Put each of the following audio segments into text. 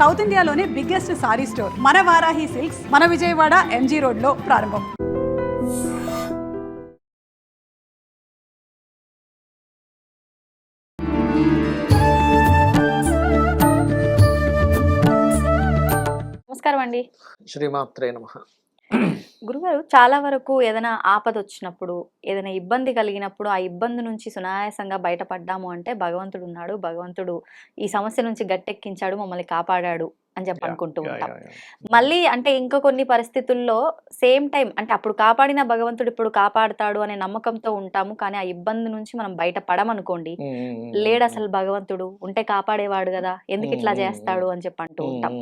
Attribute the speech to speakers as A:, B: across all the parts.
A: South ఇండియాలోనే biggest sorry store మన Varahi silks మన విజయవాడ ఎంజీ రోడ్లో ప్రారంభం.
B: నమస్కారం అండి.
C: శ్రీమాత్రే నమః.
B: గురుగారు, చాలా వరకు ఏదైనా ఆపద వచ్చినప్పుడు, ఏదైనా ఇబ్బంది కలిగినప్పుడు ఆ ఇబ్బంది నుంచి సునాయాసంగా బయటపడ్డాము అంటే భగవంతుడు ఉన్నాడు, భగవంతుడు ఈ సమస్య నుంచి గట్టెక్కించాడు, మమ్మల్ని కాపాడాడు అని చెప్పి అనుకుంటూ ఉంటాం. మళ్ళీ అంటే ఇంకా కొన్ని పరిస్థితుల్లో సేమ్ టైం అంటే అప్పుడు కాపాడిన భగవంతుడు ఇప్పుడు కాపాడుతాడు అనే నమ్మకంతో ఉంటాము, కానీ ఆ ఇబ్బంది నుంచి మనం బయటపడమనుకోండి, లేడు అసలు భగవంతుడు, ఉంటే కాపాడేవాడు కదా, ఎందుకు ఇట్లా చేస్తాడు అని చెప్పి అంటూ ఉంటాం.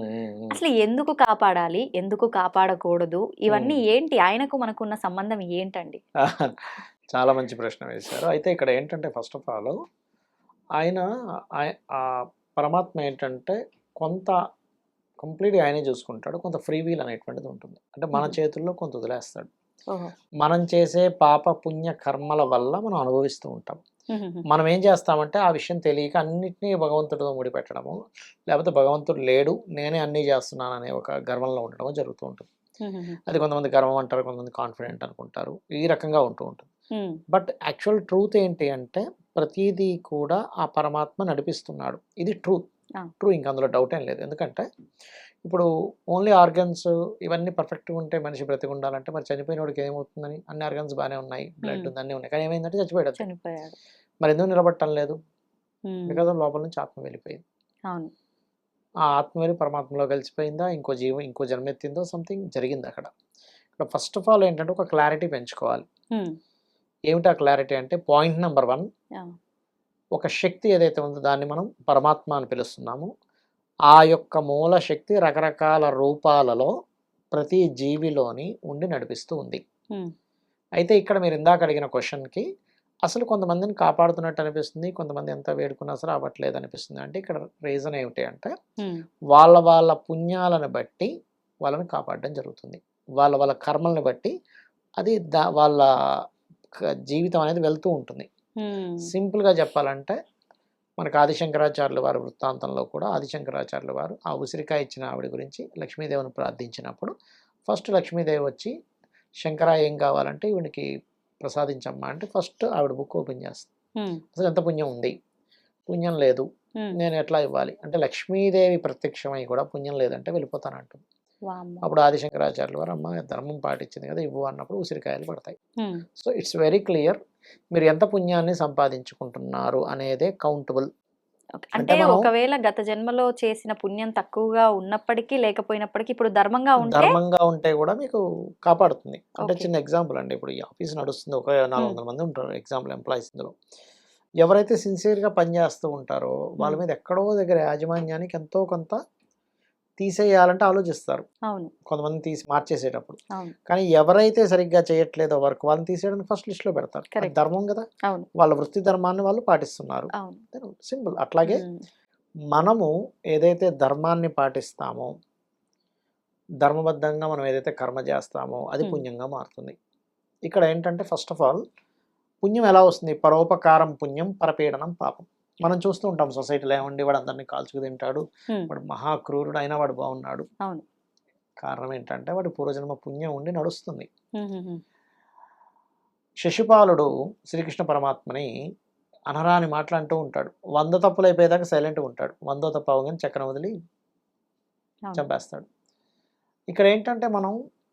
B: అసలు ఎందుకు కాపాడాలి, ఎందుకు కాపాడకూడదు, ఇవన్నీ ఏంటి, ఆయనకు మనకున్న సంబంధం ఏంటండి?
C: చాలా మంచి ప్రశ్న వేశారు. అయితే ఇక్కడ ఏంటంటే ఫస్ట్ ఆఫ్ ఆల్ ఆయన ఆ పరమాత్మ ఏంటంటే కొంత కంప్లీట్గా ఆయనే చూసుకుంటాడు, కొంత ఫ్రీ వీల్ అనేటువంటిది ఉంటుంది. అంటే మన చేతుల్లో కొంత వదిలేస్తాడు. మనం చేసే పాప పుణ్య కర్మల వల్ల మనం అనుభవిస్తూ ఉంటాం. మనం ఏం చేస్తామంటే ఆ విషయం తెలియక అన్నిటినీ భగవంతుడితో ముడిపెట్టడము, లేకపోతే భగవంతుడు లేడు నేనే అన్నీ చేస్తున్నాను అనే ఒక గర్వంలో ఉండడము జరుగుతూ ఉంటుంది. అది కొంతమంది గర్వం అంటారు, కొంతమంది కాన్ఫిడెంట్ అనుకుంటారు, ఈ రకంగా ఉంటూ ఉంటుంది. బట్ యాక్చువల్ ట్రూత్ ఏంటి అంటే ప్రతిదీ కూడా ఆ పరమాత్మ నడిపిస్తున్నాడు. ఇది ట్రూత్. ఇంకా అందులో డౌట్ ఏం లేదు. ఎందుకంటే ఇప్పుడు ఓన్లీ ఆర్గన్స్ ఇవన్నీ పర్ఫెక్ట్గా ఉంటే మనిషి బ్రతికి ఉండాలంటే మరి చనిపోయినోడికి ఏమవుతుందని, అన్ని ఆర్గన్స్ బాగానే ఉన్నాయి, బ్లడ్ ఉంది, అన్నీ ఉన్నాయి, కానీ ఏమైందంటే చనిపోయాడు. మరి ఎందుకు నిలబట్టడం లేదు? బికాజ్ లోపల నుంచి ఆత్మ వెళ్ళిపోయింది. ఆ ఆత్మ వెళ్ళి పరమాత్మలో కలిసిపోయిందా, ఇంకో జీవం ఇంకో జన్మెత్తిందో, సంథింగ్ జరిగింది అక్కడ. ఇక్కడ ఫస్ట్ ఆఫ్ ఆల్ ఏంటంటే ఒక క్లారిటీ పెంచుకోవాలి. ఏమిటా క్లారిటీ అంటే పాయింట్ నెంబర్ 1, ఒక శక్తి ఏదైతే ఉందో దాన్ని మనం పరమాత్మ అని పిలుస్తున్నాము. ఆ యొక్క మూల శక్తి రకరకాల రూపాలలో ప్రతి జీవిలోని ఉండి నడిపిస్తూ ఉంది. అయితే ఇక్కడ మీరు ఇందాక అడిగిన క్వశ్చన్కి అసలు కొంతమందిని కాపాడుతున్నట్టు అనిపిస్తుంది, కొంతమంది ఎంత వేడుకున్నా సరే అవ్వట్లేదు అనిపిస్తుంది. అంటే ఇక్కడ రీజన్ ఏమిటి అంటే వాళ్ళ పుణ్యాలను బట్టి వాళ్ళని కాపాడడం జరుగుతుంది. వాళ్ళ కర్మలను బట్టి అది వాళ్ళ జీవితం అనేది వెళ్తూ ఉంటుంది. సింపుల్గా చెప్పాలంటే మనకు ఆదిశంకరాచార్యుల వారి వృత్తాంతంలో కూడా ఆదిశంకరాచార్యుల వారు ఆ ఉసిరికాయ ఇచ్చిన ఆవిడ గురించి లక్ష్మీదేవిని ప్రార్థించినప్పుడు ఫస్ట్ లక్ష్మీదేవి వచ్చి శంకర ఏం కావాలంటే ఈవిడికి ప్రసాదించమ్మా అంటే ఫస్ట్ ఆవిడ బుక్ ఓపెన్ చేస్తుంది. అసలు ఎంత పుణ్యం ఉంది, పుణ్యం లేదు, నేను ఎట్లా ఇవ్వాలి అంటే లక్ష్మీదేవి ప్రత్యక్షమై కూడా పుణ్యం లేదంటే వెళ్ళిపోతానంటుంది. అప్పుడు ఆదిశంకరాచార్యుల వారు అమ్మ ధర్మం పాటించింది కదా ఇవ్వు అన్నప్పుడు ఉసిరికాయలు పడతాయి. సో ఇట్స్ వెరీ క్లియర్, మీరు ఎంత పుణ్యాన్ని సంపాదించుకుంటున్నారు అనేదే కౌంటబుల్.
B: అంటే ఒకవేళ గత జన్మలో చేసిన పుణ్యం తక్కువగా ఉన్నప్పటికీ లేకపోయినప్పటికీ ఇప్పుడు ధర్మంగా
C: ఉంటే కూడా మీకు కాపాడుతుంది. అంటే చిన్న ఎగ్జాంపుల్ అండి, ఇప్పుడు ఈ ఆఫీస్ నడుస్తుంది, ఒక 400 మంది ఉంటారు ఎగ్జాంపుల్ ఎంప్లాయీస్. ఇందులో ఎవరైతే సిన్సియర్గా పనిచేస్తూ ఉంటారో వాళ్ళ మీద ఎక్కడో దగ్గర యాజమాన్యానికి ఎంతో కొంత తీసేయాలంటే ఆలోచిస్తారు, కొంతమంది తీసి మార్చేసేటప్పుడు. కానీ ఎవరైతే సరిగ్గా చేయట్లేదో వర్క్ వాళ్ళని తీసేయడానికి ఫస్ట్ లిస్ట్లో పెడతారు. ధర్మం కదా, వాళ్ళ వృత్తి ధర్మాన్ని వాళ్ళు పాటిస్తున్నారు, సింపుల్. అట్లాగే మనము ఏదైతే ధర్మాన్ని పాటిస్తామో, ధర్మబద్ధంగా మనం ఏదైతే కర్మ చేస్తామో అది పుణ్యంగా మారుతుంది. ఇక్కడ ఏంటంటే ఫస్ట్ ఆఫ్ ఆల్ పుణ్యం ఎలా వస్తుంది? పరోపకారం పుణ్యం, పరపీడనం పాపం. మనం చూస్తూ ఉంటాం సొసైటీలో, ఏమండి వాడు అందరినీ కాల్చుకు తింటాడు, వాడు మహాక్రూరుడు అయినా వాడు బాగున్నాడు. కారణం ఏంటంటే వాడు పూర్వజన్మ పుణ్యం ఉండి నడుస్తుంది. శిశుపాలుడు శ్రీకృష్ణ పరమాత్మని అనరాని మాటలు అంటూ ఉంటాడు. 100 తప్పులు అయిపోయేదాకా సైలెంట్గా ఉంటాడు, 100వ తప్పు అవగానే చక్రం వదిలి చంపేస్తాడు. ఇక్కడ ఏంటంటే మనం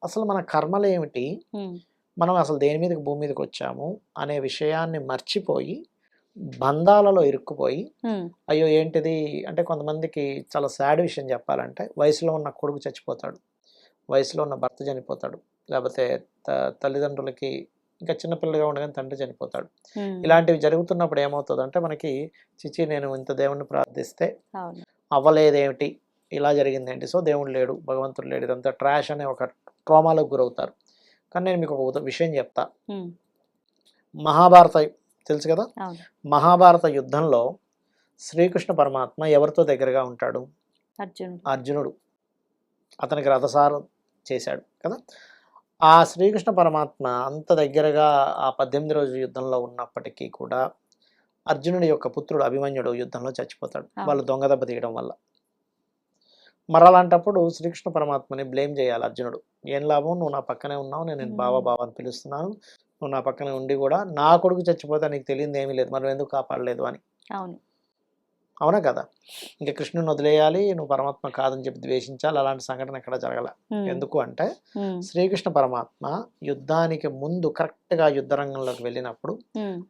C: అసలు మన కర్మలు ఏమిటి, మనం అసలు దేని మీదకి భూమి మీదకి వచ్చాము అనే విషయాన్ని మర్చిపోయి బంధాలలో ఇరుక్కుపోయి అయ్యో ఏంటిది అంటే, కొంతమందికి చాలా సాడ్ విషయం చెప్పాలంటే వయసులో ఉన్న కొడుకు చచ్చిపోతాడు, వయసులో ఉన్న భర్త చనిపోతాడు, లేకపోతే తల్లిదండ్రులకి ఇంకా చిన్నపిల్లగా ఉండగానే తండ్రి చనిపోతాడు. ఇలాంటివి జరుగుతున్నప్పుడు ఏమవుతుంది అంటే మనకి చిచి నేను ఇంత దేవుణ్ణి ప్రార్థిస్తే అవ్వలేదేమిటి, ఇలా జరిగింది ఏంటి, సో దేవుడు లేడు, భగవంతుడు లేడు, ఇదంతా ట్రాష్ అనే ఒక ట్రామాలకు గురవుతారు. కానీ నేను మీకు ఒక విషయం చెప్తా. మహాభారత తెలుసు కదా, మహాభారత యుద్ధంలో శ్రీకృష్ణ పరమాత్మ ఎవరితో దగ్గరగా ఉంటాడు? అర్జునుడు. అతనికి రథసారం చేశాడు కదా. ఆ శ్రీకృష్ణ పరమాత్మ అంత దగ్గరగా ఆ 18 రోజుల యుద్ధంలో ఉన్నప్పటికీ కూడా అర్జునుడి యొక్క పుత్రుడు అభిమన్యుడు యుద్ధంలో చచ్చిపోతాడు, వాళ్ళు దొంగ దెబ్బ తీయడం వల్ల. మరి అలాంటప్పుడు శ్రీకృష్ణ పరమాత్మని బ్లేమ్ చేయాలి అర్జునుడు. ఏం లాభం, నువ్వు నా పక్కనే ఉన్నావు, నేను నేను బావ బావ అని పిలుస్తున్నాను, నువ్వు నా పక్కనే ఉండి కూడా నా కొడుకు చచ్చిపోతే నీకు తెలియదు ఏమీ లేదు, మరి ఎందుకు కాపాడలేదు అని.
B: అవును.
C: అవునా కదా? ఇంకా కృష్ణుని వదిలేయాలి, నువ్వు పరమాత్మ కాదని చెప్పి ద్వేషించాలి, అలాంటి సంఘటన ఎక్కడ జరగల. ఎందుకు అంటే శ్రీకృష్ణ పరమాత్మ యుద్ధానికి ముందు కరెక్ట్గా యుద్ధ రంగంలోకి వెళ్ళినప్పుడు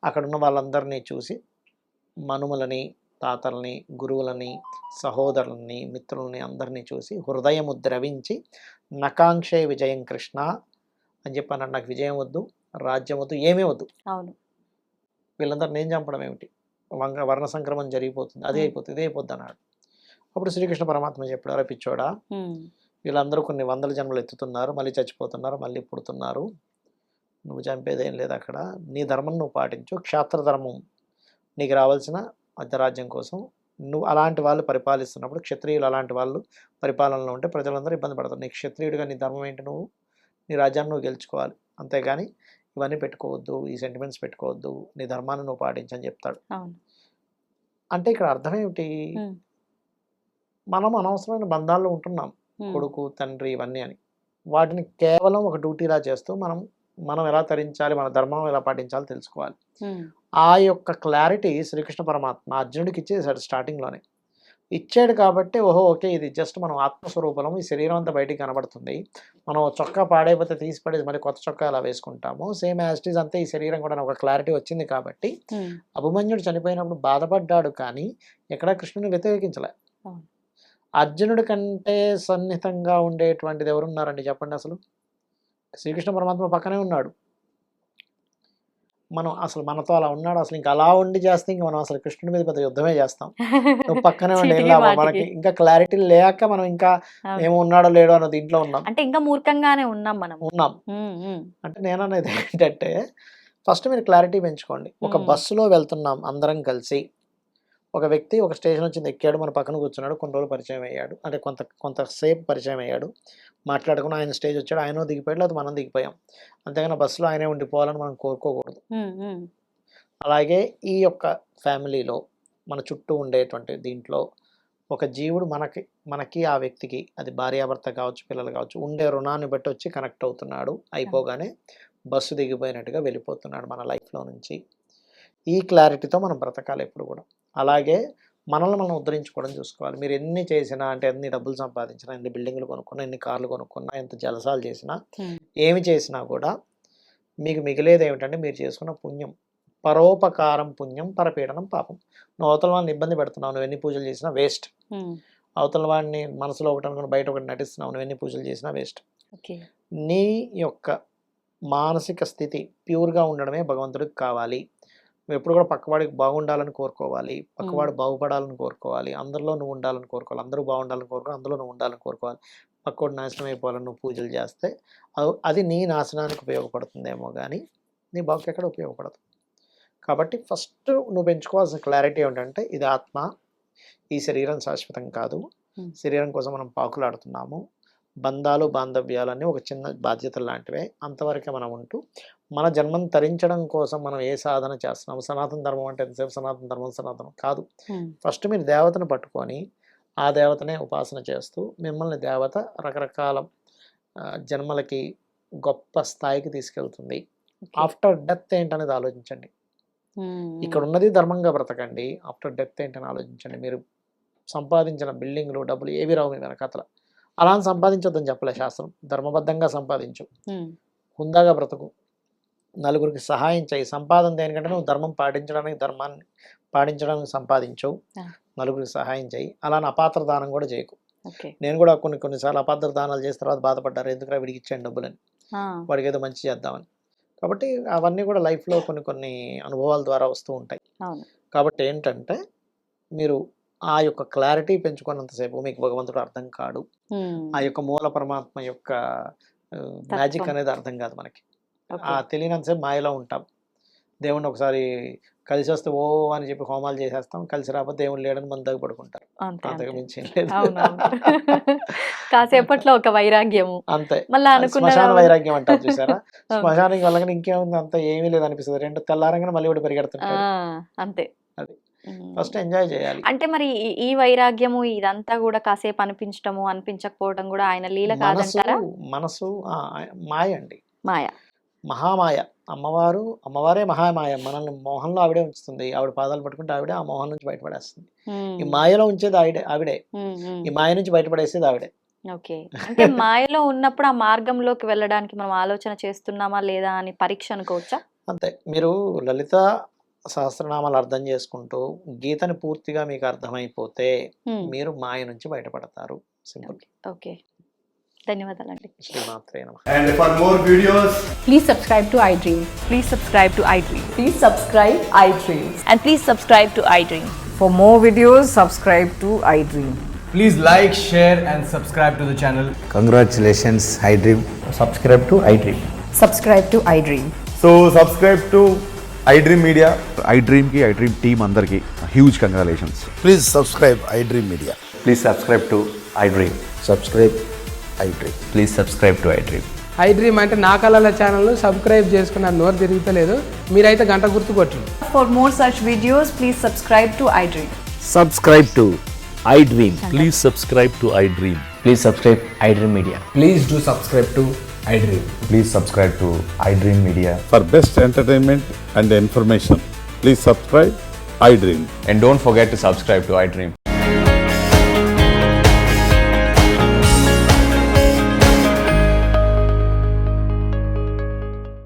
C: అక్కడ ఉన్న వాళ్ళందరినీ చూసి మనుమలని, తాతల్ని, గురువులని, సహోదరులని, మిత్రులని అందరినీ చూసి హృదయము ద్రవించి నకాంక్షే విజయం కృష్ణ అని చెప్పి అన్నాడు. నాకు విజయం వద్దు, రాజ్యం వద్దు, ఏమీ వద్దు,
B: అవును.
C: వీళ్ళందరూ నేను చంపడం ఏమిటి, వర్ణ సంక్రమం జరిగిపోతుంది, అదే అయిపోతుంది, ఇదే అయిపోద్ది అన్నాడు. అప్పుడు శ్రీకృష్ణ పరమాత్మ చెప్పాడు, అరే పిచ్చోడా, వీళ్ళందరూ కొన్ని వందల జన్మలు ఎత్తుతున్నారు, మళ్ళీ చచ్చిపోతున్నారు, మళ్ళీ పుడుతున్నారు, నువ్వు చంపేదేం లేదు అక్కడ, నీ ధర్మం నువ్వు పాటించు, క్షాత్ర ధర్మం నీకు రావాల్సిన అర్ధరాజ్యం కోసం నువ్వు అలాంటి వాళ్ళు పరిపాలిస్తున్నప్పుడు, క్షత్రియులు అలాంటి వాళ్ళు పరిపాలనలో ఉంటే ప్రజలందరూ ఇబ్బంది పడతారు. నీ క్షత్రియుడిగా నీ ధర్మం ఏంటి, నువ్వు నీ రాజ్యాన్ని నువ్వు గెలుచుకోవాలి, అంతేగాని ఇవన్నీ పెట్టుకోవద్దు, ఈ సెంటిమెంట్స్ పెట్టుకోవద్దు, నీ ధర్మాన్ని నువ్వు పాటించని చెప్తాడు. అంటే ఇక్కడ అర్థం ఏమిటి, మనం అనవసరమైన బంధాల్లో ఉంటున్నాం, కొడుకు తండ్రి ఇవన్నీ అని, వాటిని కేవలం ఒక డ్యూటీలా చేస్తూ మనం ఎలా తరించాలి, మన ధర్మం ఎలా పాటించాలో తెలుసుకోవాలి. ఆ యొక్క క్లారిటీ శ్రీకృష్ణ పరమాత్మ అర్జునుడికి ఇచ్చేసాడు స్టార్టింగ్లోనే. ఇచ్చాడు కాబట్టి ఓహో ఓకే, ఇది జస్ట్ మనం ఆత్మస్వరూపం, ఈ శరీరం అంతా బయటికి కనబడుతుంది, మనం చొక్కా పాడైపోతే తీసి పడేసి మళ్ళీ కొత్త చొక్కా అలా వేసుకుంటాము, సేమ్ యాస్టీజ్ అంతే ఈ శరీరం కూడా ఒక క్లారిటీ వచ్చింది కాబట్టి అభిమన్యుడు చనిపోయినప్పుడు బాధపడ్డాడు, కానీ ఎక్కడా కృష్ణుని వ్యతిరేకించలే. అర్జునుడి కంటే సన్నిహితంగా ఉండేటువంటిది ఎవరున్నారండి చెప్పండి అసలు? శ్రీకృష్ణ పరమాత్మ పక్కనే ఉన్నాడు. మనం అసలు మనతో అలా ఉన్నాడు, అసలు ఇంకా అలా ఉండి చేస్తే ఇంక మనం అసలు కృష్ణుడి మీద పెద్ద యుద్ధమే చేస్తాం. నువ్వు పక్కనే ఉండి ఏం లాభం, మనకి ఇంకా క్లారిటీ లేక మనం ఇంకా ఏమో ఉన్నాడో లేడో అన్న దీంట్లో ఉన్నాం,
B: అంటే ఇంకా మూర్ఖంగానే ఉన్నాం మనం.
C: అంటే నేను అనేది ఏంటంటే ఫస్ట్ మీరు క్లారిటీ పెంచుకోండి. ఒక బస్సులో వెళ్తున్నాం అందరం కలిసి, ఒక వ్యక్తి ఒక స్టేషన్ వచ్చింది, ఎక్కాడు, మన పక్కన కూర్చున్నాడు, కొన్ని రోజులు పరిచయం అయ్యాడు, అంటే కొంతసేపు పరిచయం అయ్యాడు, మాట్లాడుకుని ఆయన స్టేజ్ వచ్చాడు, ఆయన దిగిపోయాడు, లేదా మనం దిగిపోయాం, అంతేగాని బస్సులో ఆయనే ఉండిపోవాలని మనం కోరుకోకూడదు. అలాగే ఈ యొక్క ఫ్యామిలీలో మన చుట్టూ ఉండేటువంటి దీంట్లో ఒక జీవుడు మనకి ఆ వ్యక్తికి, అది భార్యాభర్త కావచ్చు, పిల్లలు కావచ్చు, ఉండే రుణాన్ని బట్టి వచ్చి కనెక్ట్ అవుతున్నాడు, అయిపోగానే బస్సు దిగిపోయినట్టుగా వెళ్ళిపోతున్నాడు మన లైఫ్లో నుంచి. ఈ క్లారిటీతో మనం బ్రతకాలి ఎప్పుడు కూడా. అలాగే మనల్ని మనం ఉద్ధరించుకోవడం చూసుకోవాలి. మీరు ఎన్ని చేసినా, అంటే ఎన్ని డబ్బులు సంపాదించినా, ఎన్ని బిల్డింగ్లు కొనుక్కున్నా, ఎన్ని కార్లు కొనుక్కున్నా, ఎంత జలసాలు చేసినా, ఏమి చేసినా కూడా మీకు మిగిలేది ఏమిటంటే మీరు చేసుకున్న పుణ్యం. పరోపకారం పుణ్యం, పరపీడనం పాపం. నువ్వు అవతల వాళ్ళని ఇబ్బంది పెడుతున్నావు, నువ్వు ఎన్ని పూజలు చేసినా వేస్ట్. అవతల వాడిని మనసులో ఒకటి అనుకుని బయట ఒకటి నటిస్తున్నావు, నువ్వు ఎన్ని పూజలు చేసినా వేస్ట్. నీ యొక్క మానసిక స్థితి ప్యూర్గా ఉండడమే భగవంతుడికి కావాలి. నువ్వు ఎప్పుడు కూడా పక్కవాడికి బాగుండాలని కోరుకోవాలి, పక్కవాడు బాగుపడాలని కోరుకోవాలి, అందరిలో నువ్వు ఉండాలని కోరుకోవాలి, అందరూ బాగుండాలని కోరుకోవాలి, అందులో నువ్వు ఉండాలని కోరుకోవాలి. పక్కవాడు నాశనం అయిపోవాలని నువ్వు పూజలు చేస్తే అది నీ నాశనానికి ఉపయోగపడుతుందేమో కానీ నీ బాగుకి ఎక్కడ ఉపయోగపడదు. కాబట్టి ఫస్ట్ నువ్వు పెంచుకోవాల్సిన క్లారిటీ ఏంటంటే ఇది ఆత్మ, ఈ శరీరం శాశ్వతం కాదు, శరీరం కోసం మనం పాకులాడుతున్నాము, బంధాలు బాంధవ్యాలన్నీ ఒక చిన్న బాధ్యతలు లాంటివే, అంతవరకే మనం ఉంటూ మన జన్మను తరించడం కోసం మనం ఏ సాధన చేస్తున్నాము. సనాతన ధర్మం అంటే ఎంతసేపు సనాతన ధర్మం సనాతనం కాదు. ఫస్ట్ మీరు దేవతను పట్టుకొని ఆ దేవతనే ఉపాసన చేస్తూ మిమ్మల్ని దేవత రకరకాల జన్మలకి గొప్ప స్థాయికి తీసుకెళ్తుంది. ఆఫ్టర్ డెత్ ఏంటనేది ఆలోచించండి. ఇక్కడ ఉన్నది ధర్మంగా బ్రతకండి, ఆఫ్టర్ డెత్ ఏంటని ఆలోచించండి. మీరు సంపాదించిన బిల్డింగ్లు, డబ్బులు ఏవి రావు మీ వెనకతల. అలా సంపాదించొద్దని చెప్పలే శాస్త్రం, ధర్మబద్ధంగా సంపాదించు, హుందాగా బ్రతుకు, నలుగురికి సహాయం చేయి. సంపాదన దేనికంటే నువ్వు ధర్మం పాటించడానికి, ధర్మాన్ని పాటించడానికి సంపాదించు, నలుగురికి సహాయం చేయి. అలా అపాత్ర దానం కూడా చేయకు. నేను కూడా కొన్నిసార్లు అపాత్ర దానాలు చేసిన తర్వాత బాధపడ్డారు, ఎందుకంటే వీడికి ఇచ్చాను డబ్బులని, వాడికి ఏదో మంచి చేద్దామని. కాబట్టి అవన్నీ కూడా లైఫ్లో కొన్ని అనుభవాల ద్వారా వస్తూ ఉంటాయి. కాబట్టి ఏంటంటే మీరు ఆ యొక్క క్లారిటీ పెంచుకున్నంతసేపు మీకు భగవంతుడు అర్థం కాడు, ఆ యొక్క మూల పరమాత్మ యొక్క మ్యాజిక్ అనేది అర్థం కాదు మనకి. ఆ తెలియనంతసేపు మాయలో ఉంటాం. దేవుణ్ణి ఒకసారి కలిసి వస్తే ఓ అని చెప్పి హోమాలు చేసేస్తాం, కలిసి రాకపోతే దేవుడు లేడని మన దగ్గర పడుకుంటారు, అంతకు మించి
B: కాసేపట్లో ఒక వైరాగ్యము
C: అంతే. శ్మశాన వైరాగ్యం అంటారు చూసారా, శ్మశానికి వెళ్ళగానే ఇంకేముంది, అంత ఏమీ లేదు అనిపిస్తుంది, రెండు తెల్లారంగానే మళ్ళీ ఒకటి పరిగెడుతుంటారు,
B: అంతే.
C: అది ఫస్ట్ ఎంజాయ్ చేయాలి.
B: అంటే మరి ఈ వైరాగ్యము ఇదంతా కూడా కాసేపు అనిపించటము అనిపించకపోవడం కూడా ఆయన లీల కాదంటారా?
C: మనసు మాయ అండి,
B: మాయ,
C: మహామాయ. అమ్మవారే మహామాయ. మనల్ని మోహంలో ఆవిడే ఉంచుతుంది. ఆవిడ పాదాలు పట్టుకుంటే ఆవిడే ఆ మోహం నుంచి బయటపడేస్తుంది. ఈ మాయలో ఉంచేది ఆవిడే. ఈ మాయ నుంచి బయటపడేసేది ఆవిడే.
B: ఓకే. అంటే మాయలో ఉన్నప్పుడు ఆ మార్గంలోకి వెళ్ళడానికి మనం ఆలోచన చేస్తున్నామా లేదా అని పరీక్ష అనుకోవచ్చా?
C: అంతే. మీరు లలిత సహస్రనామాలు అర్థం చేసుకుంటూ గీతని పూర్తిగా మీకు అర్థమైపోతే మీరు మాయ నుంచి బయటపడతారు. సింపుల్.
B: ఓకే, ధన్యవాదాలండి.
C: శ్రీమాత్రే నమః.
D: And for more videos,
A: Please subscribe to iDream.
E: Please subscribe to iDream.
A: Please subscribe iDream.
E: And please subscribe to iDream.
F: For more videos, subscribe to iDream.
D: please like, share and subscribe to the channel.
G: Congratulations, iDream.
D: Subscribe to iDream.
F: Subscribe to iDream.
D: So subscribe to iDream Media.
H: iDream की iDream team अंदर की huge congratulations.
G: Please subscribe iDream Media.
I: Please subscribe to iDream.
G: Subscribe iDream.
I: Please subscribe to iDream.
J: iDream అంటే నా కళల channel subscribe చేసుకున్నారు, నోరు తిరుగుతలేదు. మీరైతే గంట గుర్తు కొట్టండి.
A: For more such videos, please subscribe to iDream.
I: Subscribe to iDream. Please subscribe to iDream. Please subscribe iDream Media.
D: Please do subscribe to iDream.
I: Please subscribe to iDream Media.
H: For best entertainment and information, please subscribe iDream.
I: And don't forget to subscribe to iDream.